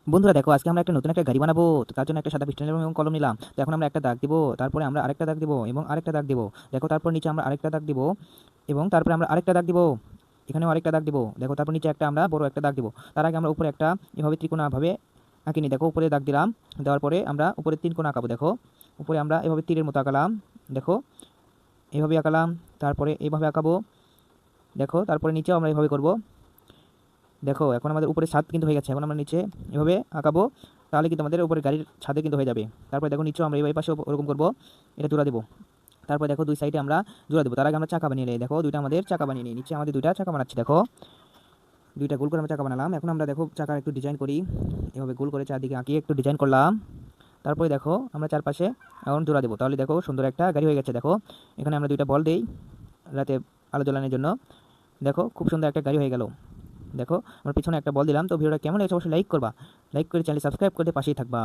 বন্ধুরা দেখো, আজকে আমরা একটা নতুন একটা গাড়ি বানাবো। তো তার জন্য একটা সাদা পিস্টন এবং কলম নিলাম। তো এখন আমরা একটা দাগ দিব, তারপরে আমরা আরেকটা দাগ দিব এবং আরেকটা দাগ দিব। দেখো, তারপর নিচে আমরা আরেকটা দাগ দিব এবং তারপরে আমরা আরেকটা দাগ দিব। এখানেও আরেকটা দাগ দিব। দেখো, তারপর নিচে একটা আমরা বড় একটা দাগ দিব। তার আগে আমরা উপরে একটা এভাবে ত্রিকোণাভাবে আঁকিনি। দেখো, উপরে দাগ দিলাম। দেওয়ার পরে আমরা উপরে তিন কোণ আঁকাবো। দেখো, উপরে আমরা এভাবে তীরের মতো আঁকালাম। দেখো, এভাবে আঁকালাম। তারপরে এইভাবে আঁকাবো। দেখো, তারপরে নিচেও আমরা এভাবে করব। দেখো, এখন আমাদের উপরে ছাদ কিন্তু হয়ে গেছে। এখন আমরা নিচে এভাবে আঁকাবো, তাহলে কিন্তু আমাদের উপরে গাড়ির ছাদে কিন্তু হয়ে যাবে। তারপরে দেখো, নিচেও আমরা এই পাশে ওরকম করবো, এটা জোড়া দেবো। তারপর দেখো, দুই সাইডে আমরা জোড়া দেবো। তার আগে আমরা চাকা বানিয়ে নিই। দেখো, দুইটা আমাদের চাকা বানিয়ে নিই। নিচে আমাদের দুইটা চাকা বানাচ্ছি। দেখো, দুইটা গোল করে আমরা চাকা বানালাম। এখন আমরা দেখো চাকার একটু ডিজাইন করি। এভাবে গোল করে চারদিকে আঁকিয়ে একটু ডিজাইন করলাম। তারপরে দেখো, আমরা চারপাশে এখন জোড়া দেবো। তাহলে দেখো, সুন্দর একটা গাড়ি হয়ে গেছে। দেখো, এখানে আমরা দুইটা বল দিই রাতে আলো জ্বালানোর জন্য। দেখো, খুব সুন্দর একটা গাড়ি হয়ে গেল। দেখো, আমরা পিছনে একটা বল দিলাম। তো ভিডিওটা কেমন লেগেছে অবশ্যই লাইক করবা। লাইক করে চ্যানেল সাবস্ক্রাইব করতে পাশেই থাকবা।